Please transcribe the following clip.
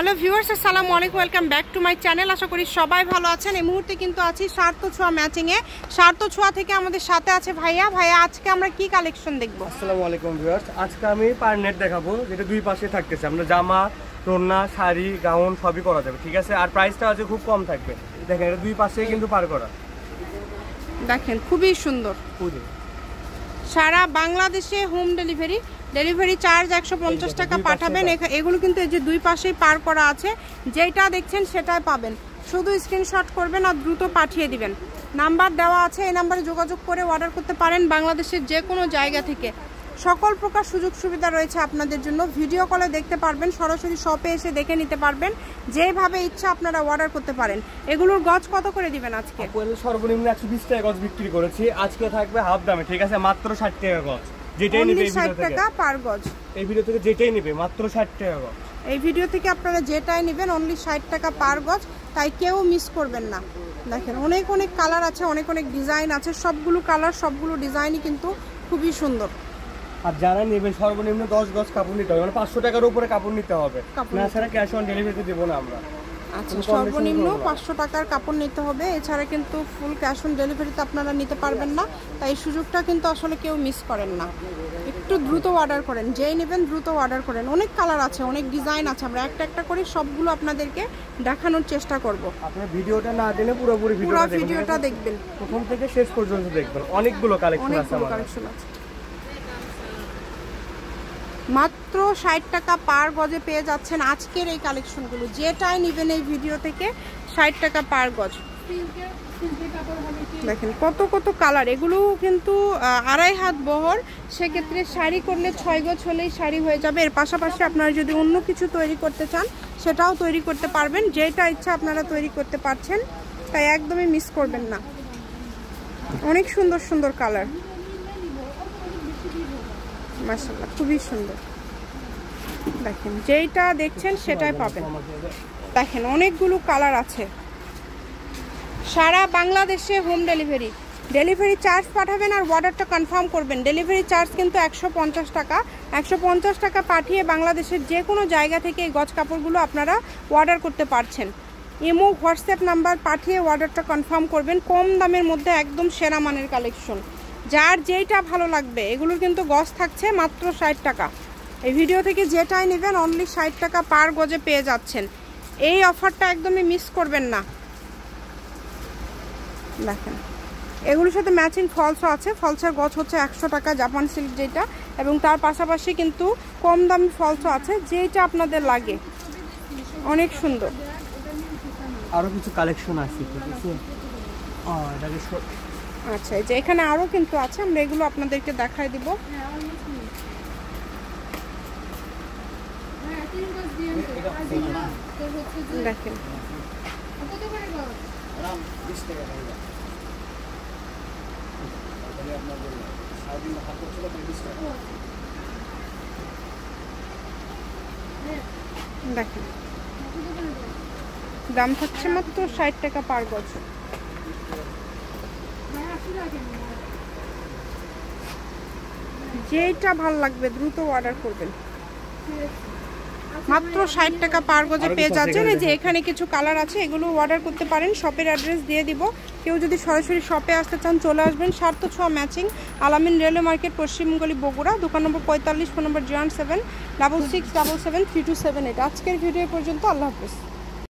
Hello viewers, আসসালামু আলাইকুম, welcome back to my channel. আশা করি সবাই ভালো আছেন। এই মুহূর্তে কিন্তু আছি সার্থ ছোঁয়া ম্যাচিংয়ে। সার্থ ছোঁয়া থেকে আমাদের সাথে আছে ভাইয়া। আজকে আমরা কি কালেকশন দেখবো? আসসালামু আলাইকুম ভিউয়ার্স, আজকে আমি পার নেট দেখাবো, যেটা দুই পাশে থাকতেছে। আমরা জামা, রন্না, শাড়ি, গাউন সবই করা যাবে, ঠিক আছে? আর প্রাইসটা আছে খুব কম থাকবে। দেখেন, এটা দুই পাশেই কিন্তু পার করা। দেখেন খুবই সুন্দর। সারা বাংলাদেশে হোম ডেলিভারি চার্জ 150 টাকা পাঠাবেন। এগুলো কিন্তু এই যে দুই পাশেই পার করা আছে, যেটা দেখছেন সেটাই পাবেন। শুধু স্ক্রিনশট করবেন আর দ্রুত পাঠিয়ে দিবেন। নাম্বার দেওয়া আছে, এই নাম্বারে যোগাযোগ করে অর্ডার করতে পারেন। বাংলাদেশের যে কোনো জায়গা থেকে সকল প্রকার সুযোগ সুবিধা রয়েছে আপনাদের জন্য। ভিডিও কলে দেখতে পারবেন, সরাসরি শপে এসে দেখে নিতে পারবেন। যেভাবে ইচ্ছা আপনারা অর্ডার করতে পারেন। এগুলোর গজ কত করে দিবেন আজকে? সর্বনিম্ন 120 টাকা গজ বিক্রি করেছি, আজকে থাকবে হাফ দামে, ঠিক আছে? মাত্র 60 টাকা গজ। যেটাই নেবে 60 টাকা পার গজ। এই ভিডিও থেকে যেটাই নেবে মাত্র 60 টাকা গজ। এই ভিডিও থেকে আপনারা যেটাই নেবেন অনলি 60 টাকা পার গজ, তাই কেউ মিস করবেন না। দেখেন অনেক অনেক কালার আছে, অনেক অনেক ডিজাইন আছে। সবগুলো কালার, সবগুলো ডিজাইনই কিন্তু খুবই সুন্দর। আর যারা নেবেন সর্বনিম্ন 10 গজ কাপড় নিতে হবে, মানে 500 টাকার উপরে কাপড় নিতে হবে, না ছাড়া ক্যাশ অন ডেলিভারিতে দেব না আমরা। আচ্ছা, সর্বনিম্ন 500 টাকার কাপড় নিতে হবে, এছাড়া কিন্তু ফুল ক্যাশ অন ডেলিভারিতে আপনারা নিতে পারবেন না। তাই এই সুযোগটা কিন্তু আসলে কেউ মিস করেন না। একটু দ্রুত অর্ডার করেন, যেই নেবেন দ্রুত অর্ডার করেন। অনেক কালার আছে, অনেক ডিজাইন আছে, আমরা একটা একটা করে সবগুলো আপনাদেরকে দেখানোর চেষ্টা করব। আপনারা ভিডিওটা না দিলে পুরোপুরি ভিডিওটা দেখবেন, প্রথম থেকে শেষ পর্যন্ত দেখবেন। অনেকগুলো কালেকশন আছে। মাত্র 60 টাকা পার গজে পেয়ে যাচ্ছেন আজকের এই কালেকশনগুলো। যেটাই নেবেন এই ভিডিও থেকে 60 টাকা পার গজ। দেখেন কত কত কালার। এগুলো কিন্তু 2.5 হাত বহর, সেক্ষেত্রে শাড়ি করলে 6 গজ হলেই শাড়ি হয়ে যাবে। এর পাশাপাশি আপনারা যদি অন্য কিছু তৈরি করতে চান সেটাও তৈরি করতে পারবেন। যেটা ইচ্ছা আপনারা তৈরি করতে পারছেন, তাই একদমই মিস করবেন না। অনেক সুন্দর সুন্দর কালার, মাশাআল্লাহ খুবই সুন্দর। দেখেন যেটা দেখছেন সেটাই পাবেন। দেখেন অনেকগুলো কালার আছে। সারা বাংলাদেশে হোম ডেলিভারি চার্জ পাঠাবেন আর অর্ডারটা কনফার্ম করবেন। ডেলিভারি চার্জ কিন্তু 150 টাকা। 150 টাকা পাঠিয়ে বাংলাদেশের যে কোনো জায়গা থেকে এই গজ কাপড়গুলো আপনারা অর্ডার করতে পারছেন। ইমো, হোয়াটসঅ্যাপ নাম্বার পাঠিয়ে অর্ডারটা কনফার্ম করবেন। কম দামের মধ্যে একদম সেরা মানের কালেকশন, যার যেইটা ভালো লাগবে। এগুলোর কিন্তু গজ থাকছে মাত্র 60 টাকা। এই ভিডিও থেকে যেটাই নেবেন অনলি 60 টাকা পার গজে পেয়ে যাচ্ছেন। এই অফারটা একদমই মিস করবেন না। দেখেন এগুলোর সাথে ম্যাচিং ফলসও আছে। ফলসের গজ হচ্ছে 100 টাকা, জাপান সিল্ক যেটা, এবং তার পাশাপাশি কিন্তু কম দামি ফলসও আছে, যেটা আপনাদের লাগে। অনেক সুন্দর। আরো কিছু কালেকশন আছে, ঠিক আছে? আচ্ছা, এই যে এখানে আরো কিন্তু আছে, আমরা এগুলো আপনাদেরকে দেখাই দিব। দেখেন দেখেন দাম থাকছে মাত্র 60 টাকা পার গজ। যেটা ভালো লাগবে দ্রুত অর্ডার করবেন। মাত্র 60 টাকা পার গজে পেয়ে যাচ্ছেন। এই যে এখানে কিছু কালার আছে, এগুলো অর্ডার করতে পারেন। শপের অ্যাড্রেস দিয়ে দিব। কেউ যদি সরাসরি শপে আসতে চান চলে আসবেন। সার্থ ছোঁয়া ম্যাচিং, আলামিন রেলওয়ে মার্কেট, পশ্চিমগলি, বগুড়া। দোকান নম্বর 45, ফোন নম্বর 01766773278। আজকের ভিডিও পর্যন্ত। আল্লাহ হাফেজ।